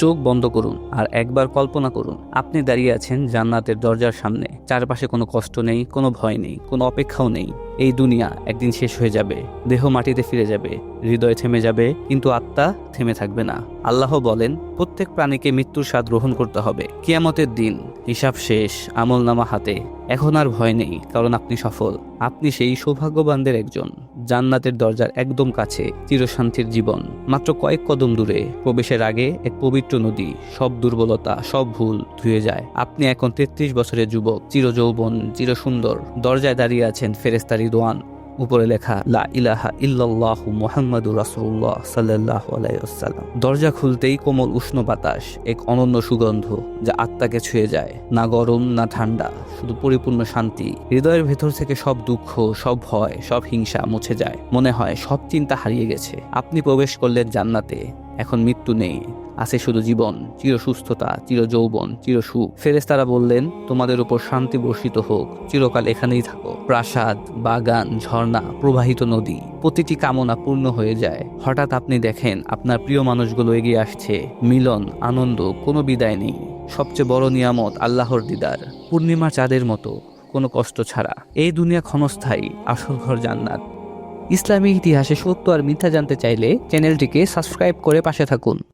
চোখ বন্ধ করুন আর একবার কল্পনা করুন আপনি দাঁড়িয়ে আছেন জান্নাতের দরজার সামনে। চারপাশে কোনো কষ্ট নেই, কোনো ভয় নেই, কোনো অপেক্ষাও নেই। এই দুনিয়া একদিন শেষ হয়ে যাবে, দেহ মাটিতে ফিরে যাবে, হৃদয় থেমে যাবে, কিন্তু আত্মা থেমে থাকবে না। আল্লাহ বলেন, প্রত্যেক প্রাণীকে মৃত্যুর স্বাদ গ্রহণ করতে হবে। কিয়ামতের দিন, হিসাব শেষ, আমলনামা হাতে। এখন আর ভয় নেই, কারণ আপনি সফল। আপনি সেই সৌভাগ্যবানদের একজন। জান্নাতের দরজার একদম কাছে, চিরশান্তির জীবন মাত্র কয়েক কদম দূরে। প্রবেশের আগে এক পবিত্র নদী সব দুর্বলতা, সব ভুল ধুয়ে যায়। আপনি এখন 33 বছরের যুবক, চিরযৌবন, চিরসুন্দর। দরজায় দাঁড়িয়ে আছেন ফেরেশতা রিদওয়ান। উপরে লেখা লা ইলাহা ইল্লাল্লাহু মুহাম্মাদুর রাসূলুল্লাহ সাল্লাল্লাহু আলাইহি ওয়াসাল্লাম। দরজা খুলতেই কোমল উষ্ণ বাতাস, এক অনন্য সুগন্ধ যা আত্মাকে ছুঁয়ে যায়। না গরম না ঠান্ডা, শুধু পরিপূর্ণ শান্তি। হৃদয়ের ভেতর থেকে সব দুঃখ, সব ভয়, সব হিংসা মুছে যায়। মনে হয় সব চিন্তা হারিয়ে গেছে। আপনি প্রবেশ করলেন জান্নাতে। এখন মৃত্যু নেই, আছে শুধু জীবন, চির সুস্থতা, চির যৌবন, চির সুখ। ফেরেশতারা বললেন, তোমাদের উপর শান্তি বর্ষিত হোক, চিরকাল এখানেই থাকো। প্রাসাদ, বাগান, ঝর্ণা, প্রবাহিত নদী, প্রতিটি কামনা পূর্ণ হয়ে যায়। হঠাৎ আপনি দেখেন আপনার প্রিয় মানুষগুলো এগিয়ে আসছে। মিলন, আনন্দ, কোনো বিদায় নেই। সবচেয়ে বড় নিয়ামত আল্লাহর দিদার, পূর্ণিমার চাঁদের মতো, কোনো কষ্ট ছাড়া। এই দুনিয়া ক্ষণস্থায়ী, আসল ঘর জান্নাত। ইসলামী ইতিহাসে সত্য আর মিথ্যা জানতে চাইলে চ্যানেলটিকে সাবস্ক্রাইব করে পাশে থাকুন।